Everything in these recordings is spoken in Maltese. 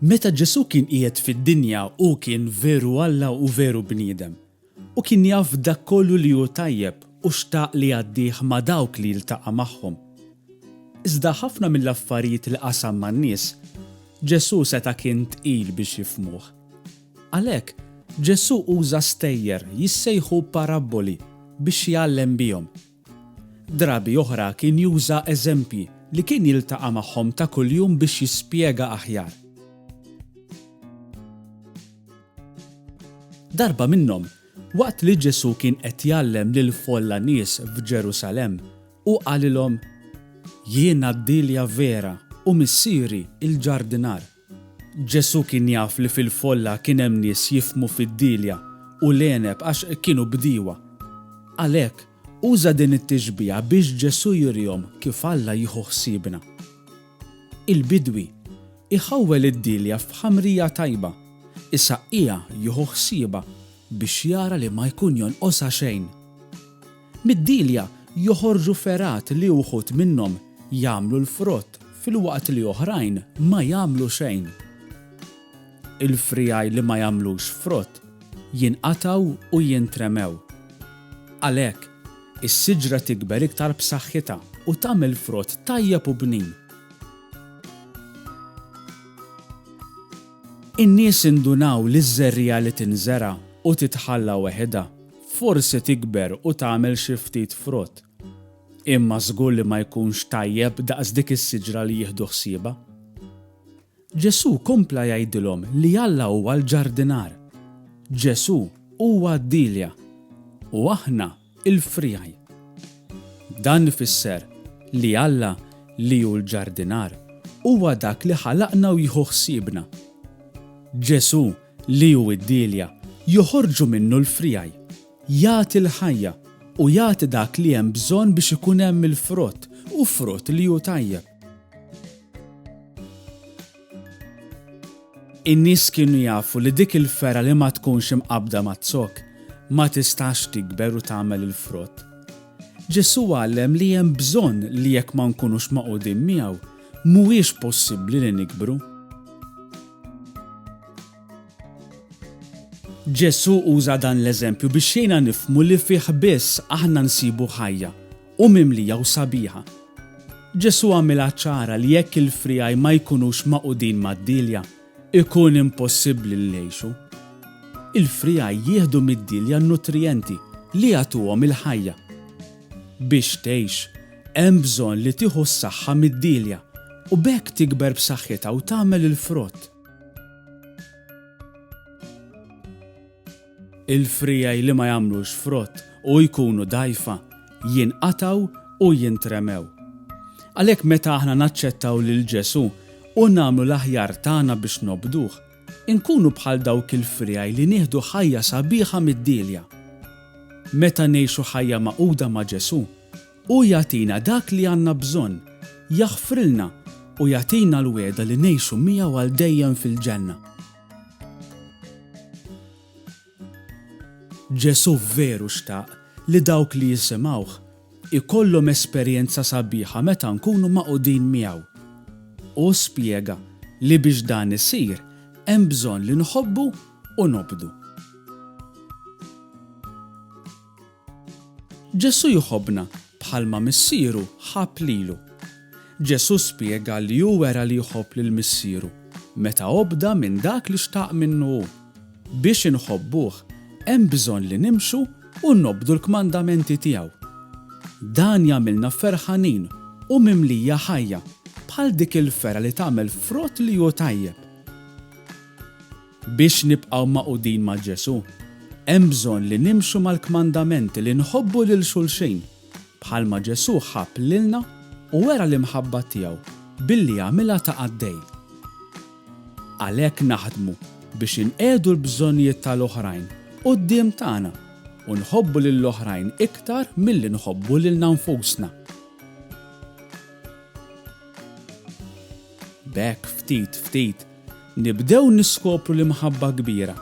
Meta Ġesu kien qiegħed fid-dinja u kien veru Alla u veru bniedem. U kien jaf dak kollu li hu tajjeb u xtaq li għaddih ma' dawk li jiltaqa' magħhom. Iżda ħafna mill-affarijiet li qasam man-nies, Ġesu seta' kien tqil biex jifhmuh. Għalhekk Ġesu uża stejjer jissejħu paraboli biex jgħallem bihom. Drabi oħra kien juża eżempji li kien jiltaqa' magħhom ta' kuljum biex jispjega aħjar. Darba minnhom, waqt li Ġesu kien qed jgħallem lil folla nies f'Ġerusalemm u qalilhom: Jiena d-dilja vera u missieri il-ġardinar. Ġesu kien jaf li fil-folla kien hemm nies jifhmu fid-dilja u l-għeneb għax kienu bdiewa. Għalhekk uża din it-tixbija biex Ġesu jurihom kif Alla jieħu ħsiebna. Il-bidwi iħawwel id-dilja f'ħamrija tajba, isaqqija jieħu ħsiebha biex jara li ma jkun jonqosha xejn. Mid-dilja joħorġu ferat li wħud minnhom jagħmlu l-frott filwaqt li oħrajn ma jagħmlu xejn. Il-frijaj li ma jagħmlux frott jinqataw u jintremew. Għalhekk is-siġra tikber iktar b'saħħitha u tagħmel frott tajjeb u bnin. In-nies indunaw li ż-żerriegħa li tinżera' u titħalla weħedha forsi tikber u tagħmel xi ftit frott. Imma żgur li ma jkunx tajjeb daqs dik is-siġra li jieħdu ħsiebha. Ġesu kompla jgħidilhom li Alla huwa l-ġardinar. Ġesu huwa d-dilja u aħna il-frijaj. Dan ifisser li Alla li hu l-ġardinar huwa dak li ħalaqna u jieħu ħsiebna. Ġesu li hu d-dilja joħorġu minnu l-frijaj, jagħti l-ħajja u jagħti dak li hemm bżonn biex ikun hemm il-frott u frott li hu tajjeb. In-nies kienu jafu li dik il-fera li ma tkunx imqabda mat-zokk ma tistax tikber u tagħmel il-frott. Ġesu għallem li hemm bżonn li jekk ma nkunux maqudin miegħu mhuwiex possibbli li nikbru. Ġesu uża dan l-eżempju biex xejna nifhmu li fih biss aħna nsibu ħajja u mimlija u sabiħa. Ġesu għamilha ċara li jekk il-frijaj ma jkunux maqudin mad-dilja, ikun impossibbli li jgħixu. Il-frijaj jieħdu mid-dilja n-nutrijenti li jagħtuhom il-ħajja. Biex tgħix hemm bżonn li tieħu s-saħħa mid-dilja u b'hekk tikber b'saħħitha u tagħmel il-frott. Il-frijaj li ma jagħmlux frott u jkunu dgħajfa jinqataw u jintremew. Għalhekk meta aħna naċċettaw lil Ġesu u nagħmlu l-aħjar tagħna biex nobduh, inkunu bħal dawk il-frijaj li nieħdu ħajja sabiħa mid-dilja. Meta ngħixu ħajja maquda ma' Ġesu, u jagħtina dak li għandna bżonn, jaħfrilna u jagħtina l-wiegħda li ngħixu miegħu għal dejjem fil-ġenna. Ġesu veru xtaq li dawk li jisimgħuh ikollhom esperjenza sabiħa meta nkunu maqudin miegħu. U spjega li biex dan isir hemm bżonn li nħobbu u nobdu. Ġesu jħobbna bħalma missieru ħabb lilu. Ġesu spjega li hu wera li jħobb lil missieru meta obda minn dak li xtaq minnu hu. Biex inħobbuh hemm bżonn li nimxu u nobdu l-kmandamenti tiegħu. Dan jagħmilna ferħanin u mimlija ħajja bħal dik il-fera li tagħmel frott li hu tajjeb. Biex nibqgħu maqudin ma' Ġesu, hemm bżonn li nimxu mal-kmandamenti li nħobbu lil xulxin bħalma Ġesu ħabb lilna u wera l-imħabba tiegħu billi jagħmilha ta' għaddej. Għalhekk naħdmu biex inqedu l-bżonnijiet tal-oħrajn quddiem tagħna u nħobbu lill-oħrajn iktar milli nħobbu lilna nfusna. B'hekk ftit nibdew niskopru l-imħabba kbira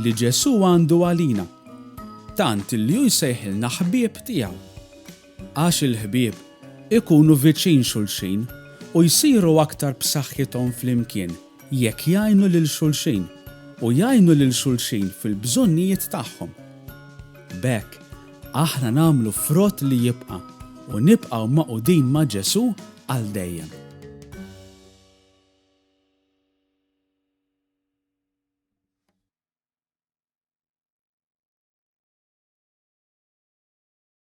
li Ġesu għandu għalina, tant li hu jsejħilna ħbieb tiegħu. Għax il-ħbieb ikunu viċin xulxin u jsiru aktar b'saħħithom flimkien jekk jgħinu lil xulxin u jgħinu lil xulxin fil-bżonnijiet tagħhom. B'hekk aħna nagħmlu frott li jibqa' u nibqgħu maqudin ma' Ġesu għal dejjem.